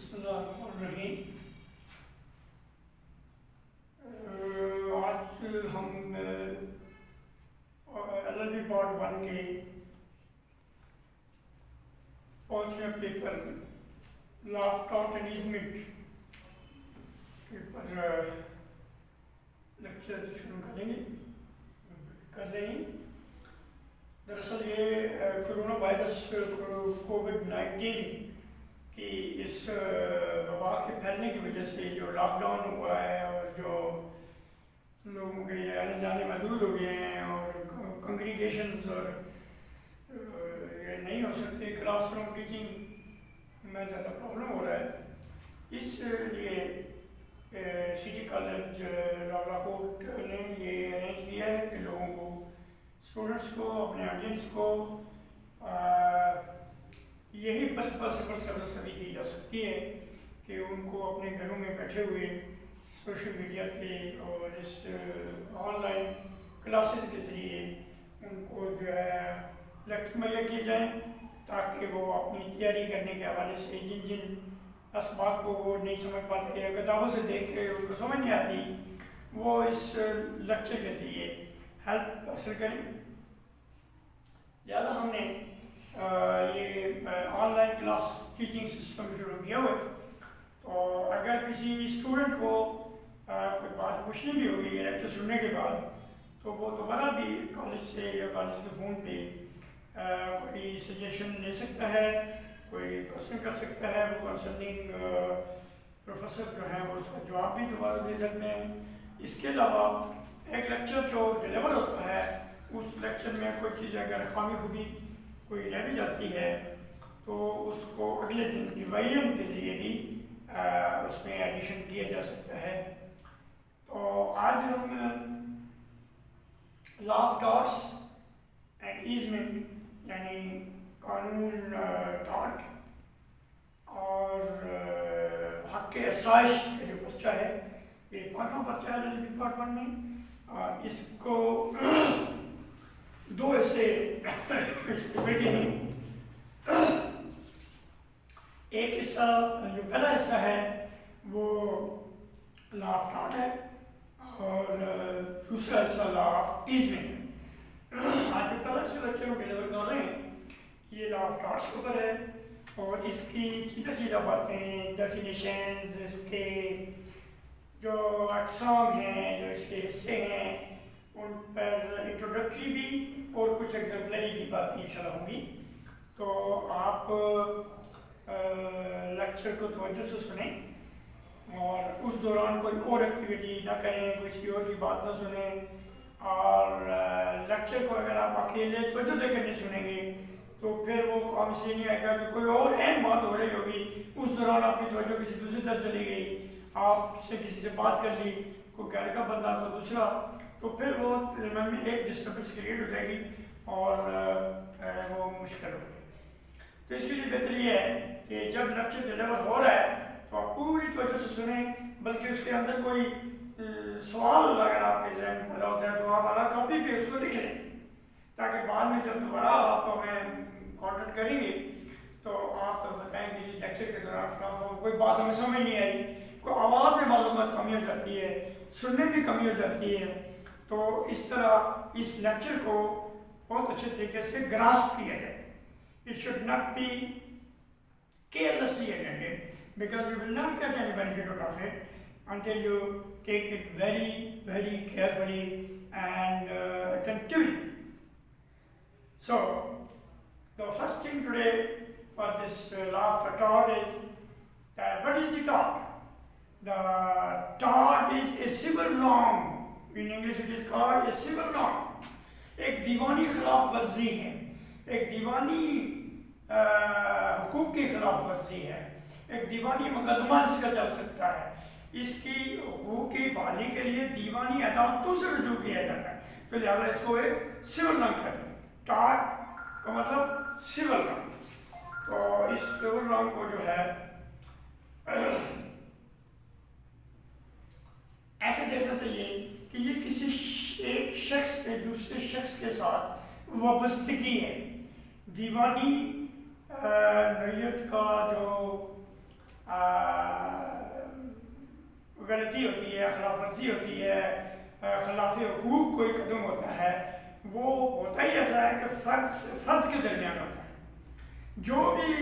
بسم اللہ الرحمن الرحیم۔ آج ہم LLB پارٹ 1 کے پانچویں پیپر لا آف ٹاٹ اینڈ ایزمنٹ کے پر لیکچر شروع کر رہے ہیں۔ دراصل یہ کرونا وائرس کووڈ-19 کی اس وبا کے پھیلنے کی وجہ سے جو لاک ڈاؤن ہوا ہے اور جو لوگوں کے آنے جانے محدود ہو گئے ہیں اور کنگریگیشنز اور یہ نہیں ہو سکتی، کلاس روم ٹیچنگ میں زیادہ پرابلم ہو رہا ہے، اس لیے سٹی کالج راولاکوٹ نے یہ ارینج کیا ہے کہ لوگوں کو، اسٹوڈنٹس کو، اپنے آڈینس کو یہی بس سروس دی جا سکتی ہے کہ ان کو اپنے گھروں میں بیٹھے ہوئے سوشل میڈیا پہ اور اس آن لائن کلاسز کے ذریعے ان کو جو ہے لیکچر مہیا کیے جائیں تاکہ وہ اپنی تیاری کرنے کے حوالے سے جن اسباق کو وہ نہیں سمجھ پاتے یا کتابوں سے دیکھ کے ان کو سمجھ نہیں آتی، وہ اس لیکچر کے ذریعے ہیلپ حاصل کریں۔ لہٰذا ہم نے یہ on line class teaching system شروع کیا ہوا ہے، تو اگر کسی اسٹوڈنٹ کو کوئی بات پوچھنی بھی ہوگی یہ لیکچر سننے کے بعد، تو وہ دوبارہ بھی کالج سے یا کالج کے فون پہ کوئی سجیشن لے سکتا ہے، کوئی کوشچن کر سکتا ہے، وہ کنسرننگ پروفیسر جو ہیں وہ اس کا جواب بھی دوبارہ دے سکتے ہیں۔ اس کے علاوہ ایک لیکچر جو ڈلیور ہوتا ہے اس لیکچر میں کوئی چیز اگر خامی خوبی کوئی رہ بھی جاتی ہے تو اس کو اگلے دن ریوائژن کے ذریعے بھی اس میں ایڈیشن کیا جا سکتا ہے۔ تو آج ہم لا آف ٹاٹس اینڈ ایزمنٹ یعنی قانون ٹاٹ اور حق آسائش کا جو پرچہ ہے، یہ پانچواں پرچہ ہے LLB پارٹ 1 میں، اس کو دو ایسے بیٹے ہیں۔ ایک حصہ جو پہلا حصہ ہے وہ لا آف ٹاٹ ہے اور دوسرا حصہ لا آف ایزمنٹ ہے۔ آج جو پہلا حصہ لیکچر میں ڈلیور کر رہے ہیں یہ لا آف ٹاٹس کے اوپر ہے اور اس کی سیدھا باتیں، ڈیفینیشنز، اس کے جو اقسام ہیں، جو اس کے حصے ہیں، ان پر انٹروڈکٹری بھی اور کچھ ایگزمپلری بھی باتیں انشاءاللہ ہوں گی۔ تو آپ لیکچر کو توجہ سے سنیں اور اس دوران کوئی اور ایکٹیویٹی نہ کریں، کسی اور کی بات نہ سنیں، اور لیکچر کو اگر آپ اکیلے توجہ دے کر نہیں سنیں گے تو پھر وہ کام سے نہیں آئے گا کہ کوئی اور اہم بات ہو رہی ہوگی، اس دوران آپ کی توجہ کسی دوسری طرف چلی گئی، آپ سے کسی سے بات کر لی، کوئی گھر کا بندہ کو دوسرا، تو پھر وہ ذہن میں ایک ڈسٹربنس کریٹ ہو جائے گی اور وہ مشکل ہوگی۔ تو اس کے لیے بہتر یہ ہے کہ جب لیکچر ڈلیور ہو رہا ہے تو آپ پوری توجہ سے سنیں، بلکہ اس کے اندر کوئی سوال اگر آپ کے ذہن میں پیدا ہوتا ہے تو آپ اعلیٰ کاپی پہ اس کو لکھ لیں تاکہ بعد میں جب دوبارہ آپ ہمیں کانٹیکٹ کریں گے تو آپ بتائیں کہ یہ لیکچر کے دوران کوئی بات ہمیں سمجھ نہیں آئی، کوئی آواز میں معلومات کمی ہو جاتی ہے، سننے میں کمی ہو جاتی ہے، تو اس طرح اس لیکچر کو بہت اچھے طریقے سے گراسپ کیا جائے۔ It should not be carelessly attended because you will not get any benefit out of it until you take it very, very carefully and attentively. So, the first thing today for this law of tort is that what is the tort? The tort is a civil wrong. In English it is called a civil wrong. ایک دیوانی خلاف ورزی ہے، ایک دیوانی حقوق کی خلاف ورزی ہے، ایک دیوانی مقدمہ اس کا چل سکتا ہے، اس کی حقوق کی بحالی کے لیے دیوانی عدالتوں سے رجوع کیا جاتا ہے، تو لہٰذا اس کو ایک سول رنگ کہتے ہیں۔ ٹاٹ کا مطلب سول رنگ، تو اس سول رنگ کو جو ہے ایسے دیکھنا چاہیے کہ یہ کسی ایک شخص کے دوسرے شخص کے ساتھ وابستگی ہے، دیوانی نوعیت کا جو ورزی ہوتی ہے، خلاف حقوق کوئی قدم ہوتا ہے، وہ ہوتا ہی ایسا ہے کہ فرد سے فرد کے درمیان ہوتا ہے۔ جو بھی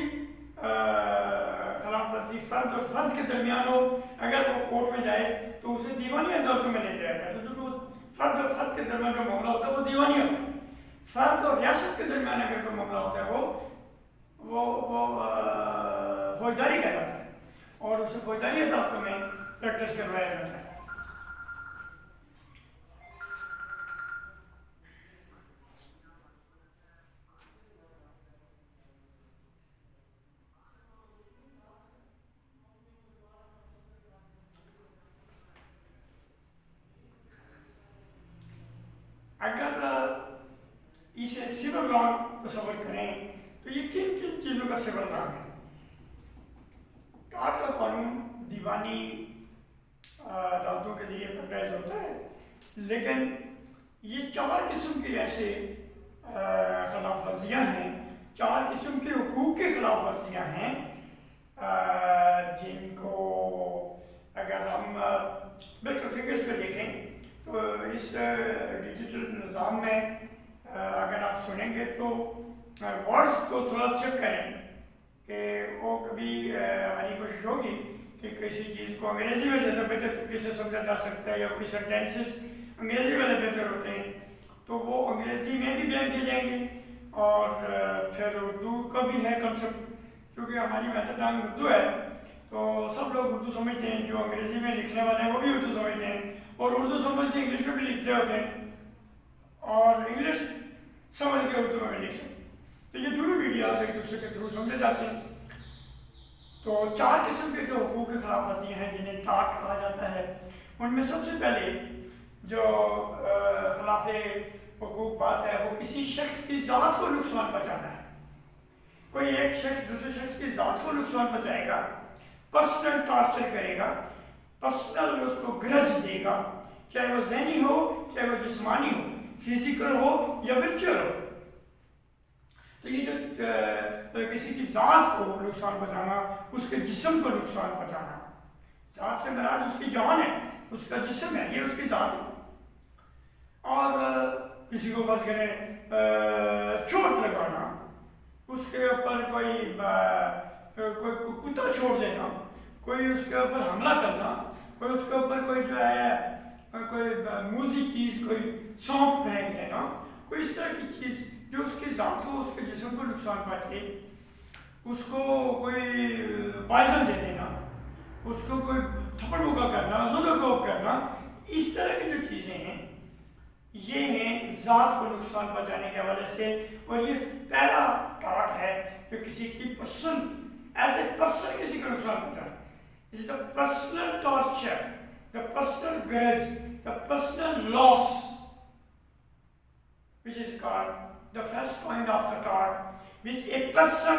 خلاف ورزی فرد اور فرد کے درمیان ہو، اگر وہ کورٹ میں جائے تو اسے دیوانی عدالتوں میں لے جایا جائے۔ تو جو فرد اور فرد کے درمیان جو معاملہ ہوتا ہے وہ دیوانی ہوتا ہے۔ فرد اور ریاست کے درمیان اگر کوئی معاملہ ہوتا ہے وہ فوجداری کہلاتا ہے، اور اسے فوجداری عدالتوں میں پریکٹس کروایا جاتا ہے۔ اگر اسے سول لا تصور کریں تو یہ کن کن چیزوں کا سول لا ہے؟ ٹاٹ کا قانون دیوانی عدالتوں کے ذریعے پریکٹس ہوتا ہے، لیکن یہ 4 قسم کے ایسے خلاف ورزیاں ہیں، 4 قسم کے حقوق کے خلاف ورزیاں ہیں جن کو اگر ہم بالکل فگرس پہ دیکھیں تو اس ڈیجیٹل نظام میں اگر آپ سنیں گے تو ورڈز کو تھوڑا چیک کریں کہ وہ کبھی ہماری کوشش ہوگی کہ کسی چیز کو انگریزی میں زیادہ بہتر طریقے سے سمجھا جا سکتا ہے، یا کوئی سینٹینسز انگریزی والے بہتر ہوتے ہیں تو وہ انگریزی میں بھی بیان کیے جائیں گے، اور پھر اردو کا بھی ہے کنسپٹ، کیونکہ ہماری مدر ٹنگ اردو ہے تو سب لوگ اردو سمجھتے ہیں، جو انگریزی میں لکھنے والے ہیں وہ بھی اردو سمجھتے ہیں، اور اردو سمجھ کے انگلش میں بھی لکھتے ہوتے ہیں، اور انگلش سمجھ کے اردو میں بھی لکھ سکتے ہیں، تو یہ دونوں میڈیاز ایک دوسرے کے تھرو سمجھے جاتے ہیں۔ تو 4 قسم کے جو حقوق کے خلاف ورزیاں ہیں جنہیں ٹاٹ کہا جاتا ہے، ان میں سب سے پہلے جو خلاف حقوق بات ہے وہ کسی شخص کی ذات کو نقصان پہنچانا ہے۔ کوئی ایک شخص دوسرے شخص کی ذات کو نقصان پہنچائے گا، پرسنل ٹارچر کرے گا، پرسنل اس کو گرج دے گا، چاہے وہ ذہنی ہو چاہے وہ جسمانی ہو، فزیکل ہو یا ورچوئل ہو۔ تو یہ جو کسی کی ذات کو نقصان پہنچانا، اس کے جسم کو نقصان پہنچانا، ذات سے مراد اس کی جان ہے، اس کا جسم ہے، یہ اس کی ذات ہے، اور کسی کو بس کرے چوٹ لگانا، اس کے اوپر کوئی کتا چھوڑ دینا، کوئی اس کے اوپر حملہ کرنا، کوئی اس کے اوپر کوئی جو ہے کوئی موزی چیز، کوئی سونپ پھینک دینا، کوئی اس طرح کی چیز جو اس کی ذات کو، اس کے جسم کو نقصان پہنچے، اس کو کوئی پوائزن دے دینا، اس کو کوئی تھپڑ مکا کرنا، ظلم کو کرنا، اس طرح کی جو چیزیں ہیں یہ ہیں ذات کو نقصان پہنچانے کے حوالے سے، اور یہ پہلا ٹاٹ ہے جو کسی کی پرسن ایز اے پرسن کسی کو نقصان پہنچانا۔ This is the personal torture, the personal grudge, the personal loss, which is called the first point of the tort, which a person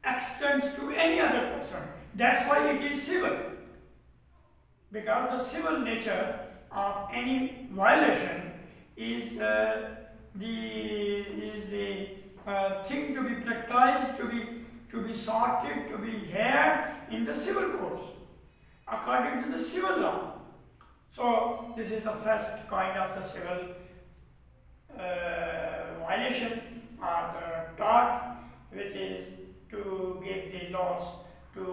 extends to any other person. That's why it is civil, because the civil nature of any violation is the thing to be practiced, to be sorted, to be heard in the civil courts, according to the civil law. So this is the first kind of the civil violation or the tort, which is to give the loss, to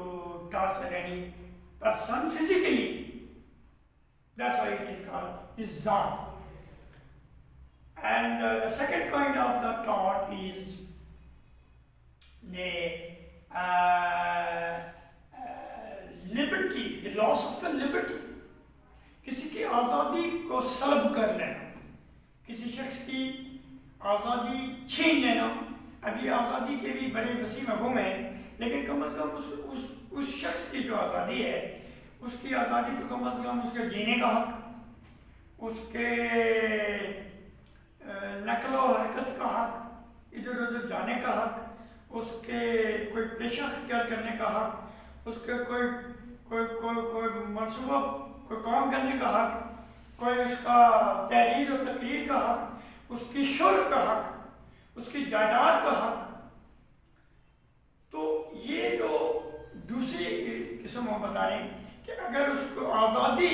torture any person physically. That's why it is called izzat. And the second kind of the tort is the liberty, the loss of the liberty. کسی کی آزادی کو سلب کر لینا، کسی شخص کی آزادی چھین لینا۔ اب یہ آزادی کے بھی بڑے وسیع مفہوم ہیں، لیکن کم از کم اس شخص کی جو آزادی ہے، اس کی آزادی تو کم از کم اس کے جینے کا حق، اس کے نقل و حرکت کا حق، ادھر ادھر جانے کا حق، اس کے کوئی پیشہ اختیار کرنے کا حق، اس کے کوئی منصوبہ، کوئی کام کرنے کا حق، کوئی اس کا تحریر و تقریر کا حق، اس کی شہرت کا حق، اس کی جائیداد کا حق۔ تو یہ جو دوسری قسم ہم بتا رہے ہیں کہ اگر اس کو آزادی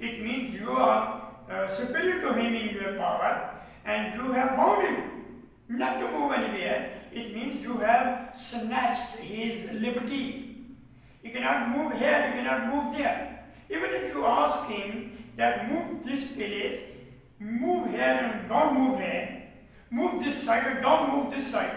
it means you are superior to him in your power and you have bound him not to move anywhere. It means you have snatched his liberty. You cannot move here, you cannot move there. Even if you ask him that move this place, move here and don't move here, move this side and don't move this side,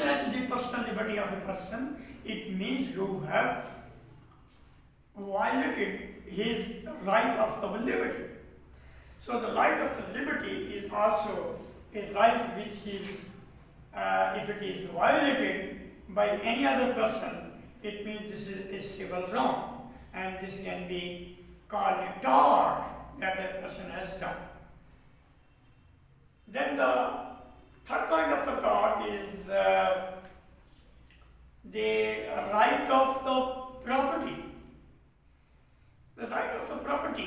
snatch the personal liberty of a person, it means you have violated his right of the liberty. So the right of the liberty is also a right which is, if it is violated by any other person, it means this is a civil wrong, and this can be called a tort that a person has done. Then the third kind of the tort is the right of the property. The right of the property,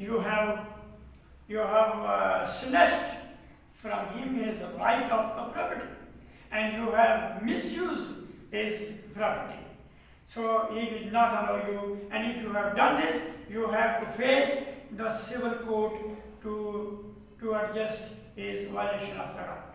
You have snatched from him his right of the property, and you have misused his property. So he will not allow you, and if you have done this, you have to face the civil court to adjust his violation of the right.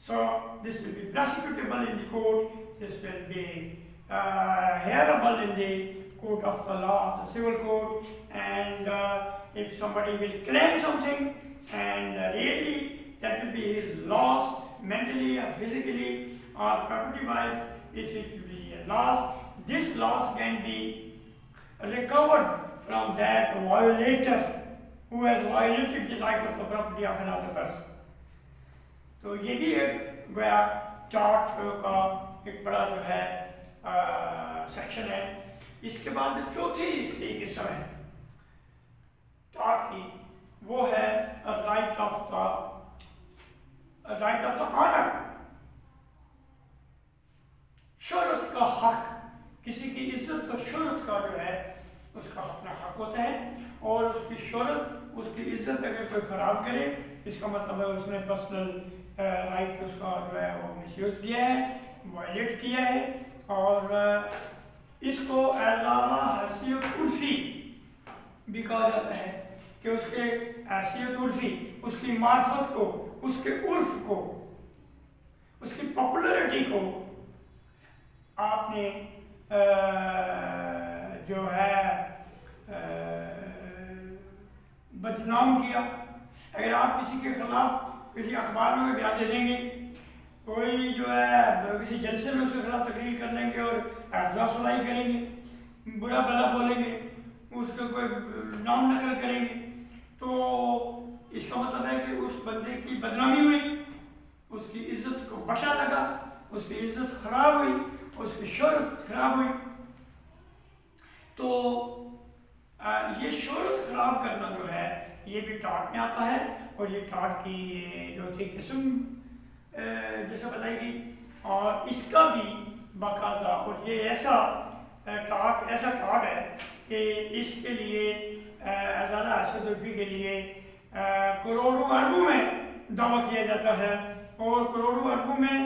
So this will be prosecutable in the court, this will be hearable in the court of the law, the civil court, and if somebody will claim something, and really that will be his loss, mentally or physically or property-wise, if it will be a loss, this loss can be recovered from that violator who has violated the right of the property of another person. تو یہ بھی ایک گویا tarot کا ایک بڑا جو ہے سیکشن ہے. اس کے بعد چوتھی اس کی قسم ہے ٹارٹ کی، وہ ہے رائٹ آف دا آنر، شہرت کا حق. کسی کی عزت اور شہرت کا جو ہے اس کا اپنا حق ہوتا ہے، اور اس کی شہرت، اس کی عزت اگر کوئی خراب کرے، اس کا مطلب ہے اس نے پرسنل رائٹ اس کا جو ہے وہ مس یوز کیا ہے، وائلیٹ کیا ہے. اور اس کو اعزالہ حیثیت عرفی بھی کہا جاتا ہے کہ اس کے حیثیت عرفی، اس کی معرفت کو، اس کے عرف کو، اس کی پاپولرٹی کو آپ نے جو ہے بدنام کیا. اگر آپ کسی کے خلاف کسی اخبار میں بیان دے دیں گے، کوئی جو ہے کسی جلسے میں اس کے خلاف تقریر کر لیں گے اور اعزاء صلاحی کریں گے، برا بھلا بولیں گے، اس کا کوئی نام نقل کریں گے، تو اس کا مطلب ہے کہ اس بندے کی بدنامی ہوئی، اس کی عزت کو بٹا لگا، اس کی عزت خراب ہوئی، اس کی شہرت خراب ہوئی. تو یہ شہرت خراب کرنا جو ہے یہ بھی ٹارٹ میں آتا ہے، اور یہ ٹارٹ کی جو تھی قسم جیسے بتائی گئی. اور اس کا بھی باقاعدہ، اور یہ ایسا ٹارٹ ہے کہ اس کے لیے اعزالہ حیثیت عرفی کے لیے کروڑوں اربوں میں دعویٰ کیا جاتا ہے، اور کروڑوں اربوں میں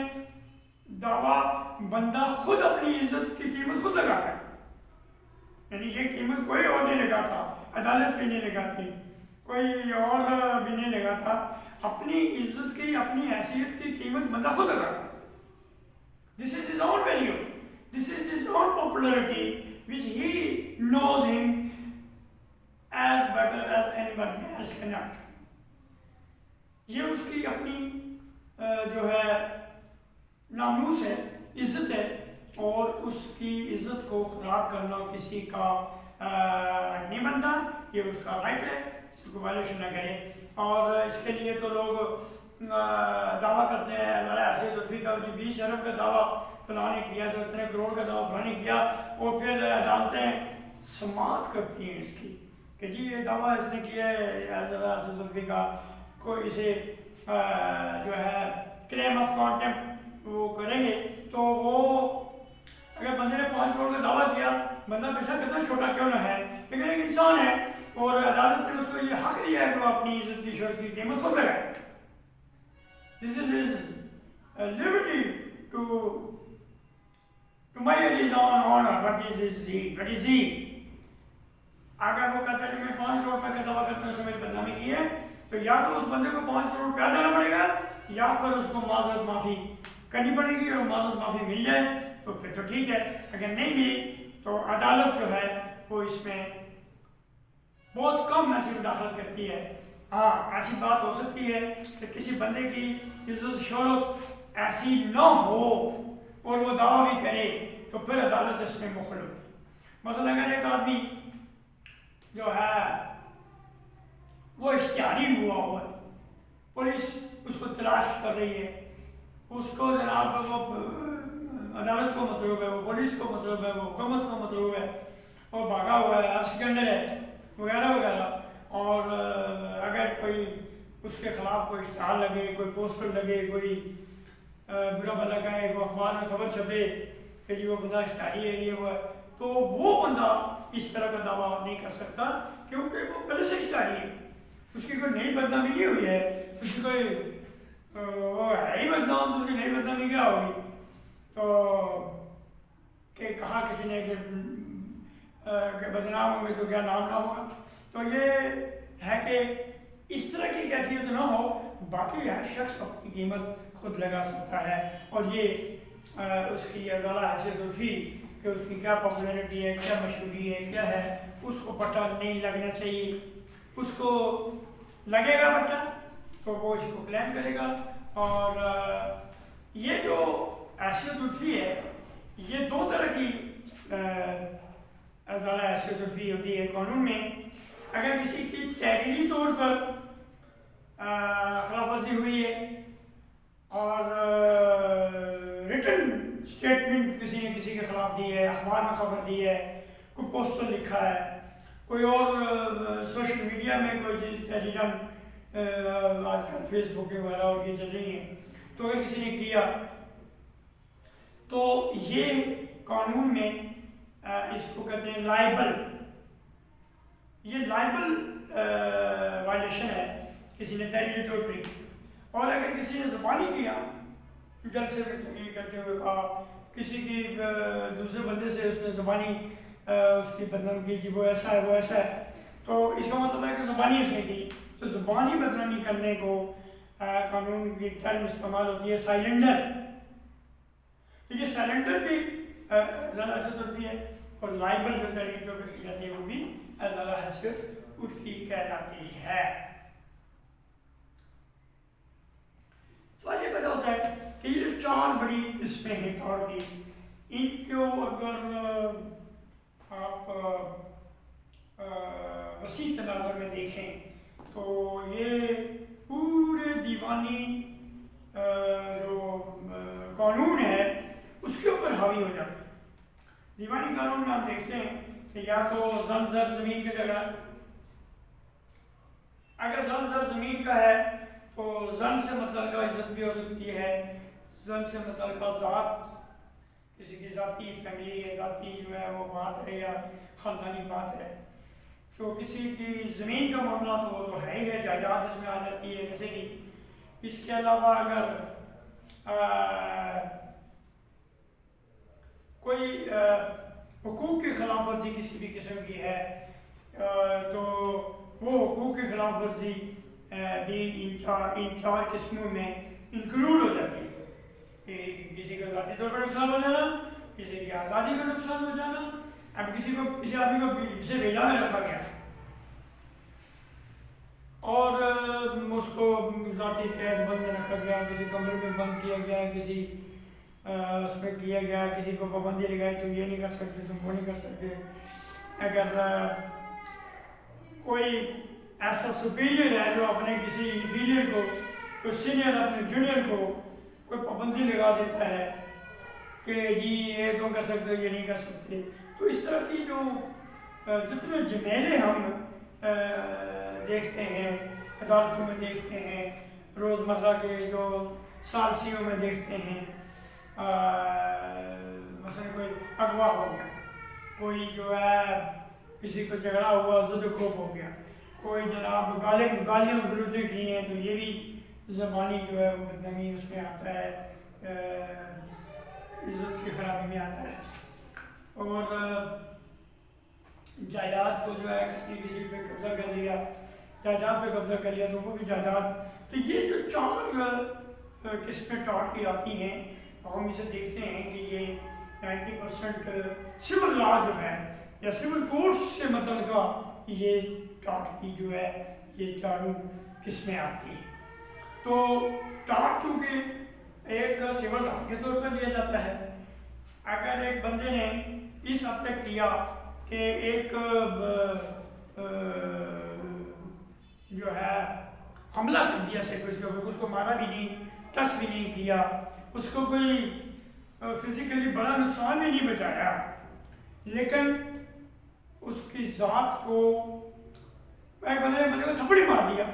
دعویٰ بندہ خود اپنی عزت کی قیمت خود لگاتا ہے. یعنی یہ قیمت کوئی اور نہیں لگاتا، عدالت بھی نہیں لگاتی، کوئی اور بھی نہیں لگاتا، اپنی عزت کی، اپنی حیثیت کی قیمت بندہ خود لگاتا ہے. This is his own value, this is his own popularity which he knows him as better as anyone else cannot. یہ اس کی اپنی جو ہے ناموس ہے، عزت ہے، اور اس کی عزت کو خراب کرنا کسی کا رائٹ نہیں بنتا. یہ اس کا رائٹ ہے، اس کو وائلیشن نہ کرے. اور اس کے لیے تو لوگ دعویٰ کرتے ہیں اعزالہ حیثیت عرفی کا، 20 ارب کا دعویٰ فلاں نے کیا، تو اتنے کروڑ کا دعویٰ فلاں نے کیا، اور پھر عدالتیں سماعت کرتی ہیں اس کی کہ جی یہ دعویٰ اس نے کیا ہے اعزالہ حیثیت عرفی کا، کوئی اسے جو ہے کلیم آف کانٹیمپٹ وہ کریں گے. تو وہ اگر بندے نے 5 کروڑ کا دعویٰ کیا، بندہ پیسہ کتنا چھوٹا کیوں نہ ہے، لیکن ایک انسان ہے، اور عدالت نے اس کو یہ حق دیا ہے کہ وہ اپنی عزت کی شہرت کی قیمت خود لگائے. This is his liberty to measure his own honor. What is he? اگر وہ کہتا ہے کہ میں 5 کروڑ روپے کا دعویٰ کرتا ہوں، اس نے میری بدنامی کی ہے، تو یا تو اس بندے کو 5 کروڑ روپیہ دینا پڑے گا، یا پھر اس کو معذرت معافی کرنی پڑے گی، اور معذرت معافی مل جائے تو پھر تو ٹھیک ہے. اگر نہیں ملی تو عدالت جو ہے وہ اس میں بہت کم ایسی مداخلت کرتی ہے. ہاں ایسی بات ہو سکتی ہے کہ کسی بندے کی عزت شہرت ایسی نہ ہو اور وہ دعویٰ بھی کرے، تو پھر عدالت اس میں مخل ہوتی ہے. مثلا اگر ایک آدمی جو ہے وہ اشتہاری ہوا ہے، پولیس اس کو تلاش کر رہی ہے، اس کو جناب وہ عدالت کو مطلوب ہے، وہ پولیس کو مطلوب ہے، وہ حکومت کو مطلوب ہے، اور بھاگا ہوا ہے، اب سکنڈر ہے وغیرہ وغیرہ. اور اگر کوئی اس کے خلاف کوئی اشتہار لگے، کوئی پوسٹر لگے، کوئی برا بھلا کہے، وہ اخبار میں خبر چھپے کہ جی وہ بندہ اشتہاری ہے، یہ وہ ہے، تو وہ بندہ اس طرح کا دعویٰ نہیں کر سکتا، کیونکہ وہ پہلے سے اشتہاری ہے، اس کی کوئی نئی بدنامی نہیں ہوئی ہے، اس کی کوئی وہ ہے ہی بدنام، تو اس کی نئی بدنامی کیا ہوگی. تو کہ کہا کسی نے کہ بدنام ہوں گے تو کیا نام نہ ہوگا. تو یہ ہے کہ اس طرح کی کیفیت نہ ہو، باقی ہر شخص اپنی قیمت خود لگا سکتا ہے، اور یہ اس کی اعزالہ حیثیت عرفی کہ اس کی کیا پاپولرٹی ہے، کیا مشہوری ہے، کیا ہے، اس کو پتہ نہیں لگنا چاہیے۔ اس کو لگے گا پتہ تو وہ اس کو کلیم کرے گا۔ اور یہ جو حیثیت الفی ہے، یہ دو طرح کی ازالہ حیثیت الفی ہوتی ہے قانون میں۔ اگر کسی کی تحریری طور پر خلاف ورزی ہوئی ہے اور ریٹن اسٹیٹمنٹ کسی نے کسی کے خلاف دی ہے، اخبار میں خبر دی ہے، کوئی پوسٹر لکھا ہے، کوئی اور سوشل میڈیا میں کوئی چیز تحریراً آج کل فیس بک وغیرہ اور یہ چل رہی ہیں، تو اگر کسی نے کیا تو یہ قانون میں اس کو کہتے ہیں لائبل۔ یہ لائبل وائلیشن ہے کسی نے تحریری طور پر۔ اور اگر کسی نے زبانی کیا، جلسے میں تقریر کرتے ہوئے کہا، کسی کی دوسرے بندے سے اس نے زبانی اس کی بدنامی کی، وہ ایسا ہے وہ ایسا ہے، تو اس کا مطلب ہے کہ زبانی اس نے کی۔ تو زبانی بدنامی کرنے کو قانون کی ٹرم استعمال ہوتی ہے سائلنڈر۔ تو یہ سائلنڈر بھی ازالہ حیثیت الفی ہے، اور لائبل جو تحریری طور پر کی جاتی ہے وہ بھی ازالہ حیثیت الفی کہلاتی ہے۔ سوال یہ پیدا ہوتا ہے کہ یہ جو چار بڑی قسمیں ہیں ٹاٹ کی، ان کو اگر آپ وسیع تناظر میں دیکھیں تو یہ پورے دیوانی جو قانون ہے اس کے اوپر حاوی ہو جاتی ہے۔ دیوانی قانون میں آپ دیکھتے ہیں کہ یا تو زن زر زمین کا جھگڑا، اگر زن زر زمین کا ہے تو زن سے متعلقہ عزت بھی ہو سکتی ہے، زن سے متعلقہ ذات، کسی کی ذاتی فیملی ہے، ذاتی جو ہے وہ بات ہے یا خاندانی بات ہے۔ تو کسی کی زمین کا معاملہ تو وہ تو ہے ہی ہے، جائیداد اس میں آ جاتی ہے ویسے بھی۔ اس کے علاوہ اگر کوئی حقوق کی خلاف ورزی کسی بھی قسم کی ہے تو وہ حقوق کی خلاف ورزی بھی ان چار قسموں میں انکلوڈ ہو جاتی ہے کہ کسی کا ذاتی طور پر نقصان ہو جانا، کسی کی آزادی کا نقصان ہو جانا۔ اب کسی آدمی کو اسے بھیجا میں رکھا گیا اور اس کو ذاتی قید بند میں رکھا گیا، کسی کمرے میں بند کیا گیا، کسی اس میں کیا گیا، کسی کو پابندی لگائی تم یہ نہیں کر سکتے، تم وہ نہیں کر سکتے۔ اگر کوئی ایسا سپیریئر ہے جو اپنے کسی انفیریئر کو، کوئی سینئر اپنے جونیئر کو کوئی پابندی لگا دیتا ہے کہ جی یہ تم کر سکتے ہو یہ نہیں کر سکتے، تو اس طرح کی جو جتنے جھمیلے ہم دیکھتے ہیں، عدالتوں میں دیکھتے ہیں، روزمرہ کے جو ثالثیوں میں دیکھتے ہیں، مثلا کوئی اغوا ہو گیا، کوئی جو ہے کسی کو جھگڑا ہوا ضد خوب ہو گیا، کوئی جناب گالیاں گلوچیں کی ہیں، تو یہ بھی زبانی جو ہے وہ بدنامی اس میں آتا ہے، عزت کی خرابی میں آتا ہے۔ اور جائیداد کو جو ہے کسی پہ قبضہ کر لیا، جائیداد پہ قبضہ کر لیا تو وہ بھی جائیداد۔ تو یہ جو چار قسمیں ٹاٹ کی آتی ہیں، ہم اسے دیکھتے ہیں کہ یہ 90% سول لا جو ہے یا سول کوڈس سے متعلقہ یہ ٹاٹ کی جو ہے یہ چاروں قسمیں آتی ہیں۔ تو ٹاٹ چونکہ ایک سول لا کے طور پر لیا جاتا ہے، اگر ایک بندے نے اس حد تک کیا کہ ایک جو ہے حملہ کر دیا صرف اس کو مارا بھی نہیں، ٹچ بھی نہیں کیا، اس کو کوئی فزیکلی بڑا نقصان بھی نہیں بچایا، لیکن اس کی ذات کو ایک بندے کو تھپڑی مار دیا،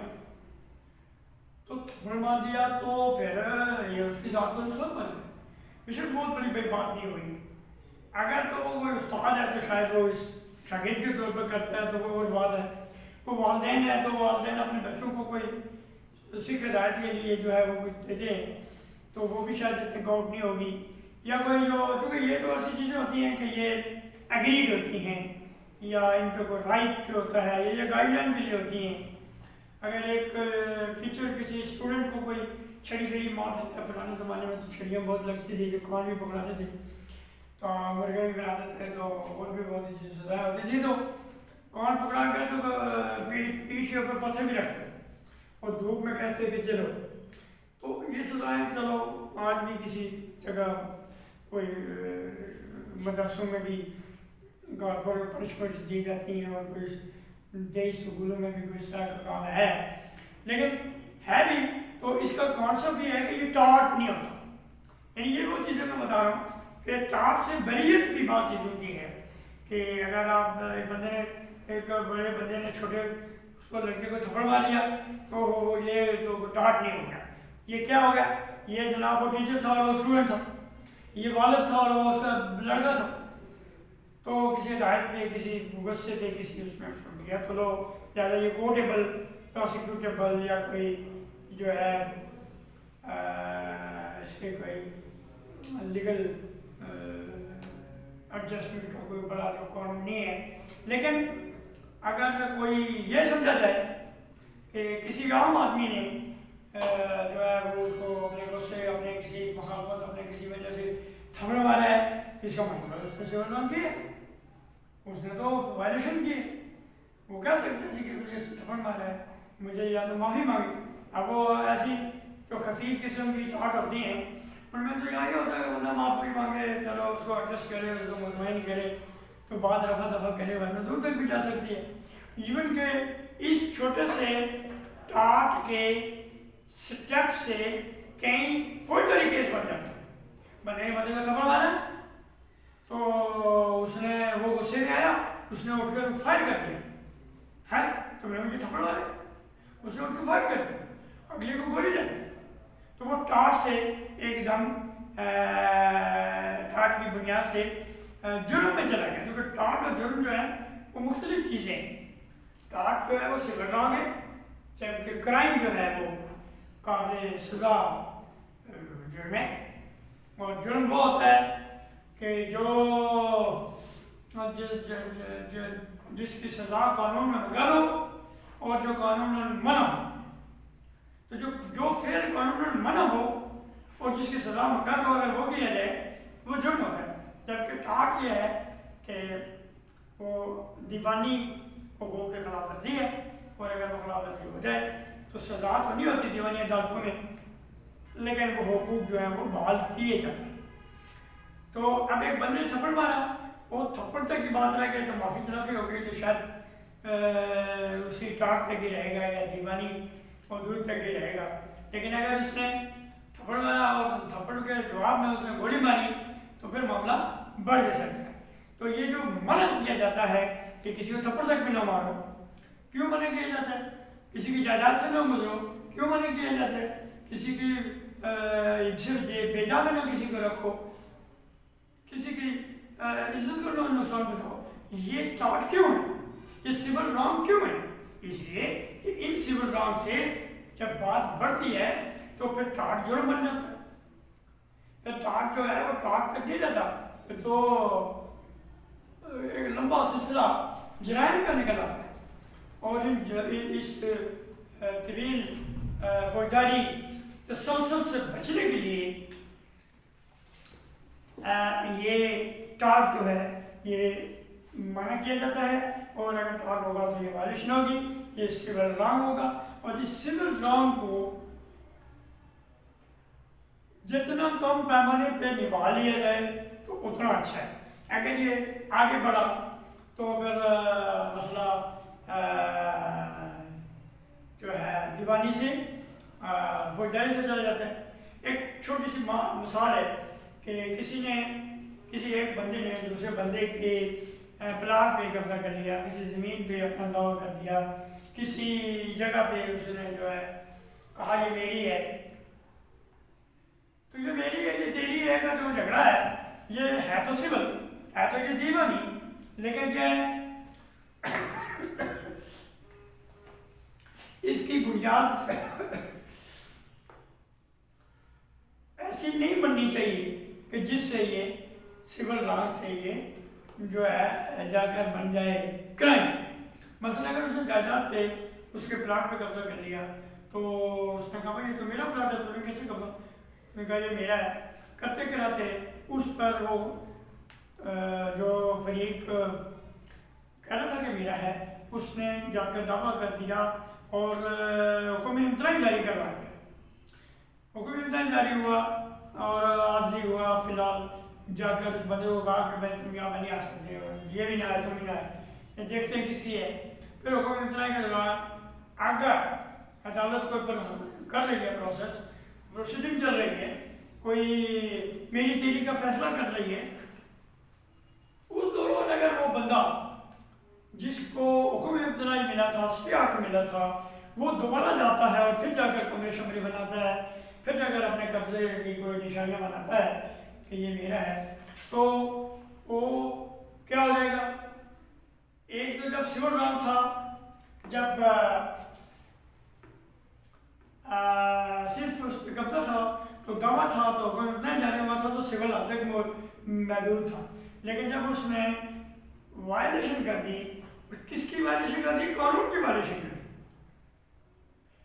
تو تھپڑ مار دیا تو پھر یہ اس کی ذات کو نقصان پہنچا، بشک بہت بڑی بات نہیں ہوئی۔ اگر تو وہ کوئی استاد ہے تو شاید وہ اس شاگرد کے طور پر کرتا ہے تو وہ اور بات ہے، کوئی والدین ہے تو والدین اپنے بچوں کو کوئی سکھ ہدایت کے لیے جو ہے وہ کچھ دیتے ہیں تو وہ بھی شاید اتنے کاؤنٹ نہیں ہوگی، یا کوئی جو چونکہ یہ تو ایسی چیزیں ہوتی ہیں کہ یہ ایگریڈ ہوتی ہیں یا ان پہ کوئی رائٹ ہوتا ہے، یہ گائیڈ لائن کے لیے ہوتی ہیں۔ اگر ایک ٹیچر کسی اسٹوڈنٹ کو کوئی چھڑی مار دیتا ہے، پرانے زمانے میں تو چھڑیاں بہت لگتی تھی جو کان بھی پکڑاتے تھے، تو مرغے بھی بناتے تھے، تو اور بھی بہت اچھی سزائیں ہوتی تھی۔ تو کون پکڑا کر تو پیٹھ کے اوپر پتھر بھی رکھتے اور دھوپ میں کہتے کہ چلو۔ تو یہ سزائیں چلو آج بھی کسی جگہ کوئی مدرسوں میں بھی کارپوریٹ پنشمنٹ دی جاتی ہیں، اور کوئی دیہی اسکولوں میں بھی کوئی اس طرح کا کام ہے، لیکن ہے بھی تو اس کا کانسیپٹ یہ ہے کہ یہ ٹاٹ نہیں ہوتا۔ یعنی یہ وہ چیزیں میں بتا رہا ہوں کہ ٹاٹ سے بریت بھی بات چیز ہوتی ہے، کہ اگر آپ ایک بڑے بندے نے چھوٹے اس کو لڑکے کو تھپڑ مار لیا تو یہ تو ٹاٹ نہیں ہو گیا، یہ کیا ہو گیا؟ یہ جناب وہ ٹیچر تھا اور وہ اسٹوڈنٹ تھا، یہ والد تھا اور وہ اس کا لڑکا تھا، تو کسی ہدایت پہ کسی غصے پہ کسی اس میں چھوڑ دیا تو لوگ زیادہ یہ کوٹیبل پروسیکیوٹیبل یا کوئی جو ہے اس کے کوئی لیگل ایڈجسٹمنٹ کا کوئی بڑا جو قانون نہیں ہے۔ لیکن اگر کوئی یہ سمجھا جائے کہ کسی عام آدمی نے جو ہے وہ اس کو اپنے غصے، اپنے کسی مخالفت، اپنے کسی وجہ سے تھپڑ مارا ہے، کس کا مطلب اس نے سول نام کی ہے، اس نے تو وائلیشن کی ہے، وہ کہہ سکتا ہے جی کہ مجھے تھپڑ مارا ہے، مجھے یا تو معافی مانگی۔ اب وہ ایسی جو خفیف قسم کی ٹاٹ ہوتی ہیں ان میں تو یہی ہوتا ہے کہ بندہ معافی مانگے، چلو اس کو ایڈجسٹ کرے، اس کو مطمئن کرے تو بات رفع دفع کرے، ورنہ دور تک بھی جا سکتی ہے۔ ایون کہ اس چھوٹے سے ٹاٹ کے سٹیپ سے کئی فوری طریقے سے بن جاتے ہیں۔ بندے نے بندے کو تھپڑ مارا تو اس نے وہ غصے میں آیا، اس نے اٹھ کر فائر کر دیا ہے، تم نے مجھے تھپڑ مارے، اس نے اٹھ کے فائر کر دیا، اگلے کو گولی لگ گئی، تو وہ ٹاٹ سے ایک دم ٹاٹ کی بنیاد سے جرم میں چلا گیا، کیونکہ ٹاٹ اور جرم جو ہے وہ مختلف چیزیں ہیں۔ ٹاٹ جو ہے وہ سول رانگ ہے، جبکہ کرائم جو ہے وہ قابل سزا جرم ہے، اور جرم وہ ہوتا ہے کہ جس کی سزا قانون میں مقرر ہو اور جو قانون میں منع ہو، تو جو فعل قانون میں منع ہو اور جس کی سزا مقرر ہو اگر وہ کیا جائے وہ جرم ہوتا ہے، جبکہ ٹاٹ یہ ہے کہ وہ دیوانی حقوق کے خلاف ورزی ہے، اور اگر وہ خلاف ورزی ہو جائے تو سزا تو نہیں ہوتی دیوانی عدالتوں میں، لیکن وہ حقوق جو ہیں وہ بحال کیے جاتے ہیں۔ تو اب ایک بندے نے تھپڑ مارا، وہ تھپڑ تک کی بات رہ گئی تو معافی طلبی ہو گئی تو شاید اسی ٹاٹ تک ہی رہے گا یا دیوانی حدود تک ہی رہے گا، لیکن اگر اس نے تھپڑ مارا اور تھپڑ کے جواب میں اس نے گولی ماری تو پھر معاملہ بڑھ بھی سکتا ہے۔ تو یہ جو منع کیا جاتا ہے کہ کسی کو تھپڑ تک بھی نہ مارو، کیوں منع کیا جاتا ہے؟ کسی کی جائیداد سے نہ گزرو، کیوں منع کیا جاتا ہے؟ کسی کی بیجا میں نہ کسی کو رکھو، کسی کی عزت کو نہ نقصان پہنچاؤ، یہ ٹاٹ کیوں ہے؟ یہ سول رانگ کیوں ہے؟ اس لیے کہ ان سول رانگ سے جب بات بڑھتی ہے تو پھر ٹاٹ جرم بن جاتا ہے، پھر ٹاٹ جو ہے وہ ٹاٹ تک نہیں جاتا، پھر تو ایک لمبا سلسلہ جرائم کا نکل آتا ہے، اور اس طویل فوجداری تسلسل سے بچنے کے لیے یہ ٹاٹ جو ہے یہ منع کیا جاتا ہے، اور اگر ٹاٹ ہوگا تو یہ وائلیشن ہوگی، یہ سول رانگ ہوگا، اور اس سول رانگ کو جتنا کم پیمانے پہ نبھا لیا جائے تو اتنا اچھا ہے۔ اگر یہ آگے بڑھا تو پھر مسئلہ جو ہے دیوانی سے فوجداری سے چلا جاتا ہے۔ ایک چھوٹی سی مثال ہے کہ کسی ایک بندے نے دوسرے بندے کے پلاٹ پہ قبضہ کر لیا، کسی زمین پہ اپنا دعویٰ کر دیا، کسی جگہ پہ اس نے جو ہے کہا یہ میری ہے، تو یہ میری ہے یہ تیری ہے کا جو جھگڑا ہے یہ ہے تو سول، ہے تو یہ دیوانی، لیکن کیا ہے اس کی بنیاد ایسی نہیں بننی چاہیے کہ جس سے یہ سول رانگ سے یہ جو ہے جا کر بن جائے کرائم۔ مثلا اگر اس نے جائیداد پہ اس کے پلاٹ پہ قبضہ کر لیا تو اس نے کہا بھائی یہ تو میرا پلاٹ ہے، تو نے کیسے قبضہ؟ اس نے کہا یہ میرا ہے، کرتے کراتے اس پر وہ جو فریق کہہ رہا تھا کہ میرا ہے، اس نے جا کر دعویٰ کر دیا اور حکم امتناعی جاری کروا دیا۔ حکم امتناعی جاری ہوا اور عارضی ہوا، فی الحال جا کر اس بندے کو کہا کہ تم یہاں نہیں آ سکتے ہو، یہ بھی نہ آئے تم بھی نہ آئے، یہ دیکھتے ہیں کس کی ہے۔ پھر حکم امتناعی کے دوران اگر عدالت کوئی کر رہی ہے پروسیڈنگ چل رہی ہے، کوئی میری تیری کا فیصلہ کر رہی ہے، اس دوران اگر وہ بندہ جس کو حکم امتناعی ملا تھا، اسٹے آرڈر ملا تھا، وہ دوبارہ جاتا ہے اور پھر جا کر کمرے شمرے بناتا ہے، پھر جا کر اپنے قبضے کی کوئی نشانیاں بناتا ہے کہ یہ میرا ہے، تو وہ کیا ہو جائے گا؟ ایک تو جب سول رام تھا، جب صرف اس پہ قبضہ تھا تو دعویٰ تھا تو حکم امتناعی جاری ہوا تھا تو سول حد تک محدود تھا، لیکن جب اس نے وائلیشن کر دی، کس کی وائلیشن کر دی؟ قانون کی وائلیشن کر دی،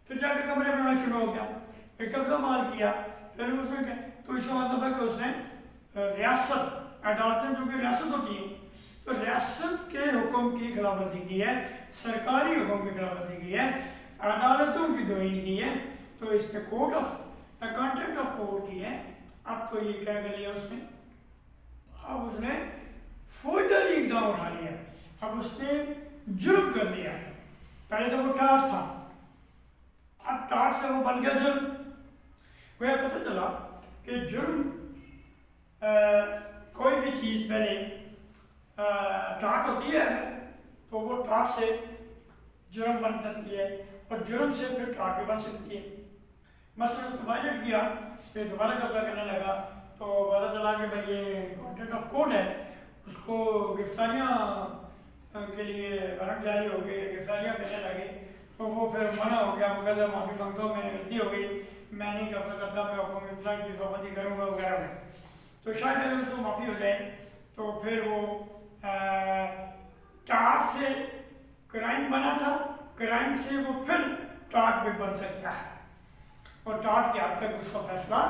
پھر جا کے کمرے بنانا شروع ہو گیا، پھر قبضہ مال کیا، پھر اس میں کیا؟ تو اس کا مطلب ہے کہ اس نے ریاست، عدالتیں جو کہ ریاست ہوتی ہیں، تو ریاست کے حکم کی خلاف ورزی کی ہے، سرکاری حکم کی خلاف ورزی کی ہے، عدالتوں کی توہین کی ہے، تو اس نے court of contempt of court کی ہے۔ اب تو یہ کیا کر لیا اس نے؟ اب اس نے فوجداری اقدام اٹھا لیا، اب اس نے جرم کر لیا ہے۔ پہلے تو وہ ٹاٹ تھا، اب ٹاٹ سے وہ بن گیا جرم۔ وہ یہ پتہ چلا کہ جرم کوئی بھی چیز پہلے ٹاٹ ہوتی ہے تو وہ ٹاٹ سے جرم بن جاتی ہے اور جرم سے پھر ٹاٹ بھی بن سکتی ہے۔ مثلا اس کو وائلیٹ کیا، پھر دوبارہ قبضہ کرنے لگا تو پتہ چلا کہ بھائی یہ کنٹمپٹ آف کورٹ ہے، اس کو گرفتاریاں کے لیے وارنٹ جاری ہو گئے، گرفتاریاں کرنے لگے، تو وہ پھر منع ہو گیا، وہ کہتا معافی مانگتا ہوں، میں غلطی ہو گئی، میں نہیں قبضہ کرتا، میں حکم امتناعی کی پابندی کروں گا وغیرہ میں۔ تو شاید اگر اس کو معافی ہو جائے تو پھر وہ ٹاٹ سے کرائم بنا تھا، کرائم سے وہ پھر ٹاٹ بھی بن سکتا ہے، اور ٹاٹ کے حد تک اس کا فیصلہ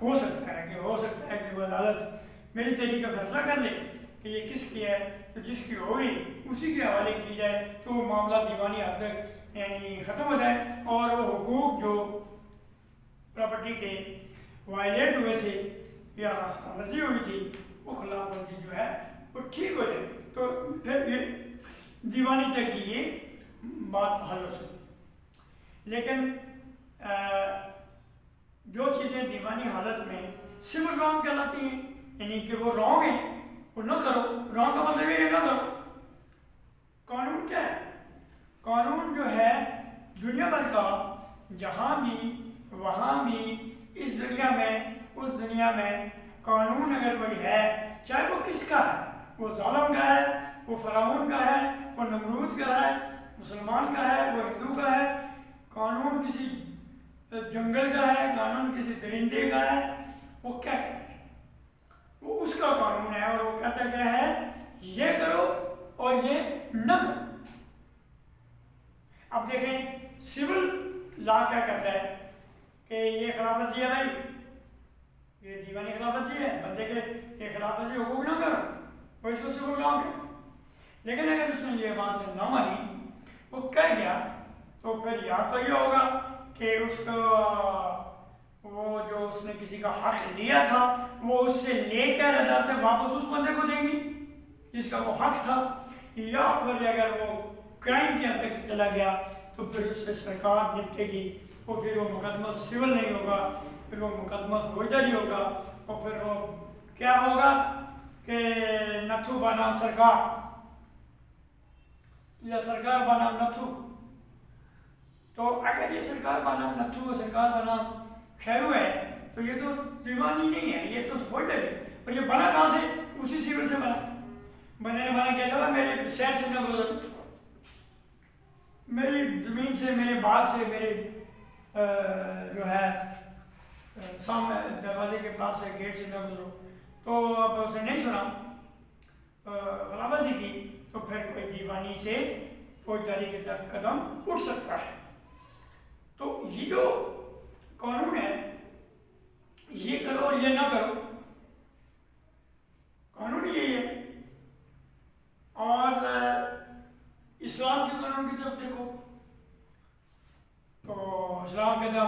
ہو سکتا ہے کہ وہ عدالت میری تیری کا فیصلہ کر لے کہ یہ کس کی ہے، تو جس کی ہوئی اسی کے حوالے کی جائے، تو وہ معاملہ دیوانی حد تک یعنی ختم ہو جائے، اور وہ حقوق جو پراپرٹی کے وائلیٹ ہوئے تھے یا خلاف ورزی ہوئی تھی، وہ خلاف ورزی جو ہے وہ ٹھیک ہو جائے، تو پھر یہ دیوانی تک کی یہ بات حل ہو سکتی۔ لیکن جو چیزیں دیوانی حالت میں سول رانگ کہلاتی ہیں، یعنی کہ وہ رانگ ہیں، وہ نہ کرو، رانگ کا مطلب یہ نہ کرو۔ قانون کیا ہے؟ قانون جو ہے دنیا بھر کا، جہاں بھی وہاں بھی، اس دنیا میں اس دنیا میں قانون اگر کوئی ہے، چاہے وہ کس کا ہے، وہ ظالم کا ہے، وہ فرعون کا ہے، وہ نمرود کا ہے، مسلمان کا ہے، وہ ہندو کا ہے، قانون کسی جنگل کا ہے، قانون کسی درندے کا ہے، وہ کیا کہتا ہے؟ وہ اس کا قانون ہے، اور وہ کہتا کیا ہے؟ یہ کرو اور یہ نہ کرو۔ اب دیکھیں سول لا کیا کہتا ہے کہ یہ خلاف ورزی ہے، بھائی یہ دیوانی خلاف ورزی ہے، بندے کے یہ خلاف ورزی حقوق نہ کرو، وہ اس کو سول لا کہتا ہے۔ لیکن اگر اس نے یہ بات نہ مانی، وہ کہہ گیا، تو پھر یا تو یہ ہوگا کہ اس کو وہ جو اس نے کسی کا حق لیا تھا وہ اس سے لے کر عدالتیں واپس اس بندے کو دیں گی جس کا وہ حق تھا، یا پھر اگر وہ کرائم کے حد تک چلا گیا تو پھر اس سے سرکار نپٹے گی، اور پھر وہ مقدمہ سول نہیں ہوگا، پھر وہ مقدمہ فوجداری ہوگا، اور پھر وہ کیا ہوگا کہ نتھو بنام سرکار یا سرکار بنام نتھو۔ تو اگر یہ سرکار بنام نتھو اور سرکار بنام خیرو ہے تو یہ تو دیوانی نہیں ہے، یہ تو فوجداری ہے۔ اور یہ بنا کہاں سے؟ اسی سول سے بنا۔ بندے نے بنا کیا تھا؟ میرے شہر سے نہ گزرو، میری زمین سے، میرے باغ سے، میرے جو ہے سامنے دروازے کے پاس سے، گیٹ سے نہ گزرو۔ تو اب اس نے نہیں سنا، خلاف ورزی کی، تو پھر کوئی دیوانی سے فوجداری کی طرف قدم اٹھ سکتا ہے۔ تو یہ جو قانون ہے، یہ کرو اور یہ نہ کرو، قانون یہی ہے۔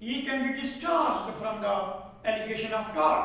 he can be discharged from the allegation of tort,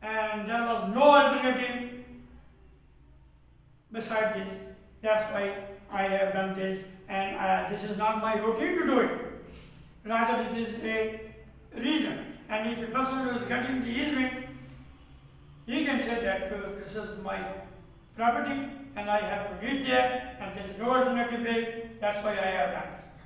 and there was no alternative beside this, that's why I have done this, and this is not my routine to do it, rather it is a reason. And if a person who is getting the easement, he can say that this is my property and I have to reach there and there is no alternative way, that's why I have done this.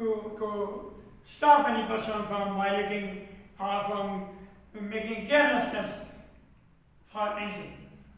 to stop any person from violating or from making carelessness for anything।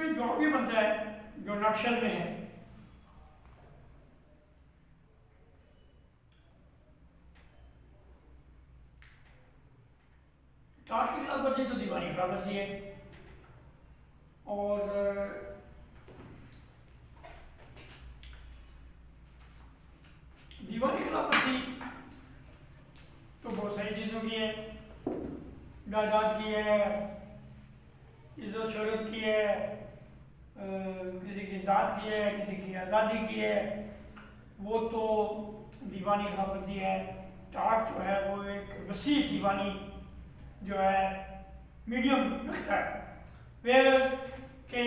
میں جو بھی بنتا ہے جو نقشل میں ہے، ٹاٹ کی خلاف ورزی تو دیوانی خلاف ورزی ہے، اور دیوانی خلاف ورزی تو بہت ساری چیزوں کی ہے، جائیداد کی ہے، عزت و شہرت کی ہے، کسی کی ذات کی ہے، کسی کی آزادی کی ہے، وہ تو دیوانی خلاف ورزی ہے۔ ٹاٹ جو ہے وہ ایک وسیع دیوانی جو ہے میڈیم رکھتا ہے، ویئرز کہ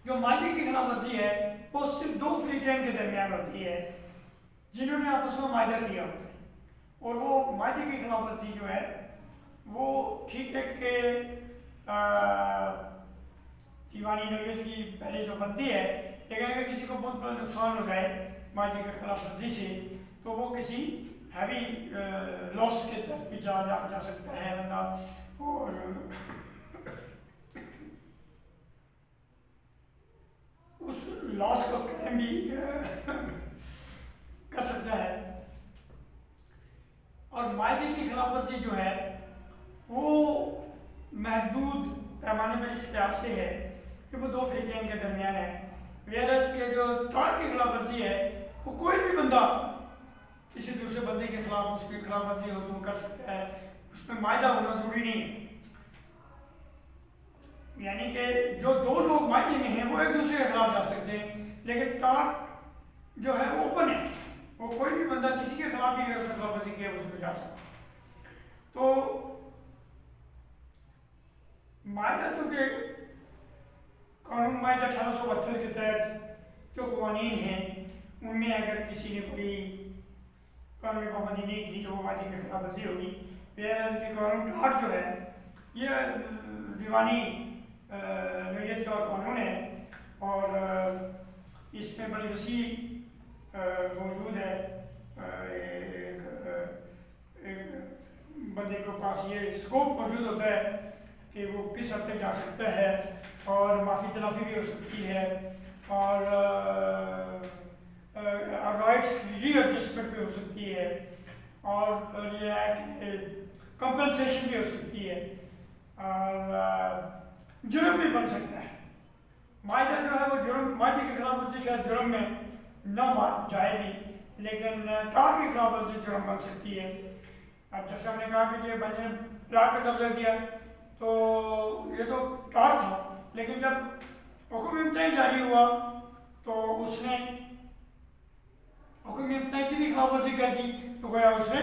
جو معاہدے کی خلاف ورزی ہے وہ صرف دو فریقین کے درمیان ہوتی ہے جنہوں نے آپس میں معاہدہ کیا ہوتا ہے، اور وہ معاہدے کی خلاف ورزی جو ہے وہ ٹھیک ہے کہ دیوانی نوعیت کی پہلے جو بنتی ہے، لیکن اگر کسی کو بہت بڑا نقصان ہو جائے معاہدے کی خلاف ورزی سے تو وہ کسی ہیوی لاس کے طرف بھی جا سکتا ہے بندہ، اور اس لاس کو کلیم بھی کر سکتا ہے۔ اور معاہدے کی خلاف ورزی جو ہے وہ محدود پیمانے میں اس لحاظ سے ہے کہ وہ دو فریقین کے درمیان ہے، ویئرز کے جو ٹاٹ کی خلاف ورزی ہے وہ کوئی بھی بندہ کسی دوسرے بندے کے خلاف اس کی خلاف ورزی ہو تو وہ کر سکتا ہے، اس میں معاہدہ ہونا ضروری نہیں ہے، یعنی کہ جو دو لوگ معاہدے میں ہیں وہ ایک دوسرے کے خلاف جا سکتے ہیں، لیکن ٹاٹ جو ہے وہ اوپن ہے، وہ کوئی بھی بندہ کسی کے خلاف بھی اگر اس کی خلاف ورزی کیا اس میں جا سکتا ہے۔ تو معاہدہ چونکہ قانون معاہدہ 1872 کے تحت جو قوانین ہیں ان میں اگر کسی نے کوئی قانون پابندی نہیں کی تو وہ معاہدے کی خلاف ورزی ہوگی، ویئرز کہ قانون ٹاٹ جو ہے یہ دیوانی نوعیت کا قانون ہے، اور اس میں بڑی وسیع موجود ہے، ایک بندے کے پاس یہ اسکوپ موجود ہوتا ہے کہ وہ کس حد تک جا سکتا ہے، اور معافی تلافی بھی ہو سکتی ہے، اور رائٹس ری ایڈجسٹمنٹ بھی ہو سکتی ہے، اور یہ ہے کہ کمپنسیشن بھی ہو سکتی ہے، اور جرم بھی بن سکتا ہے۔ معاہدہ جو ہے وہ جرم، معاہدے کے خلاف ورزی شاید جرم میں نہ جائے بھی، لیکن ٹاٹ کی خلاف ورزی جرم بن سکتی ہے۔ اب جیسے ہم نے کہا کہ یہ بندے نے پلاٹ پہ قبضہ کیا تو یہ تو ٹاٹ تھا، لیکن جب حکم امتناعی جاری ہوا تو اس نے حکم امتناعی کی بھی خلاف ورزی کر دی، تو گویا اس نے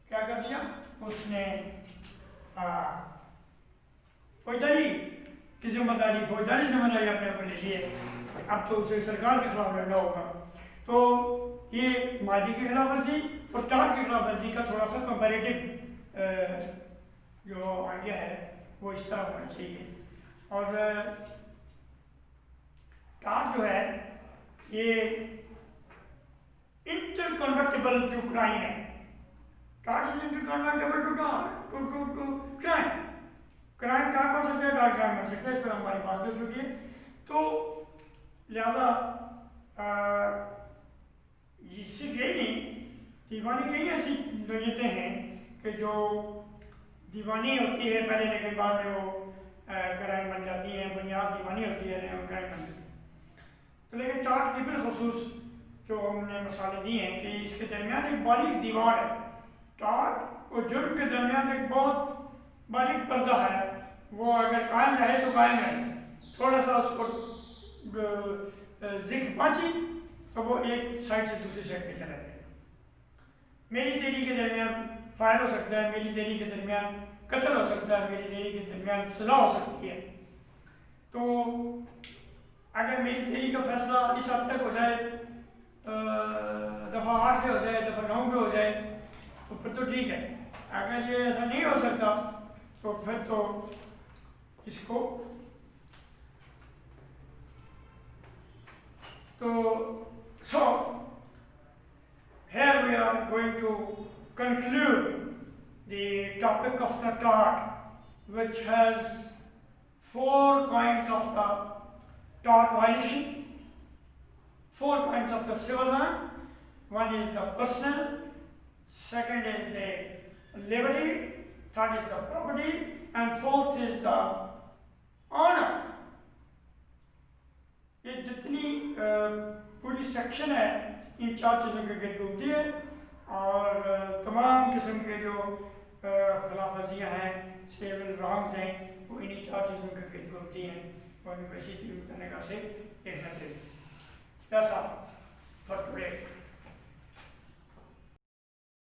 کیا کر دیا، اس نے فوجداری کی ذمہ داری اپنے اوپر لے لی ہے، اب تو اسے سرکار کے خلاف لڑنا ہوگا۔ تو یہ معاہدے کی خلاف ورزی اور ٹاٹ کی خلاف ورزی کا تھوڑا سا کمپیریٹو جو آئیڈیا ہے وہ اس طرح ہونا چاہیے۔ اور ٹاٹ جو ہے یہ انٹر کنورٹیبل ٹو کرائم ہے، ٹاٹ is inter convertible to crime, crime ٹاٹ بن سکتا ہے، ٹاٹ کرائم بن سکتا ہے، اس پر ہماری بات ہو چکی ہے۔ تو لہذا صرف یہی نہیں، دیوانی کئی ایسی نوعیتیں ہیں کہ جو دیوانی ہوتی ہے پہلے لیکن بعد میں وہ کرائم بن جاتی ہیں، بنیاد دیوانی ہوتی ہے وہ کرائم بن جاتی ہے۔ تو لیکن ٹاٹ کی بالخصوص جو ہم نے مثالیں دی ہیں کہ اس کے درمیان ایک باریک دیوار ہے، ٹاٹ اور جرم کے درمیان ایک بہت باریک پردہ ہے، وہ اگر قائم رہے تو قائم رہے، تھوڑا سا اس کو ذکر پہنچی تو وہ ایک سائڈ سے دوسری سائڈ پہ چلا جائے گا، میری تیری کے درمیان فائر ہو سکتا ہے، میری تیری کے درمیان قتل ہو سکتا ہے، میری تیری کے درمیان سزا ہو سکتی ہے۔ تو اگر میری تیری کا فیصلہ اس حد تک ہو جائے، دفعہ 8 پہ ہو جائے، دفعہ 9 پہ ہو جائے تو پھر تو ٹھیک ہے، اگر یہ ایسا نہیں ہو سکتا تو پھر تو اس کو so here we are going to conclude the topic of the Tart, which has 4 kinds of the tort violation, 4 kinds of the civil harm. One is the personal, second is the liberty, third is the property, and fourth is the honor. یہ جتنی پوری section ہے ان 4 چیزوں کے گرد گھومتی ہے، اور تمام قسم کے جو خلاف ورزیاں ہیں، سیول رانگز ہیں، وہ انہی 4 چیزوں کے گرد گھومتی ہیں، اور ان کو اسی نگاہ سے دیکھنا چاہیے. That's all for today.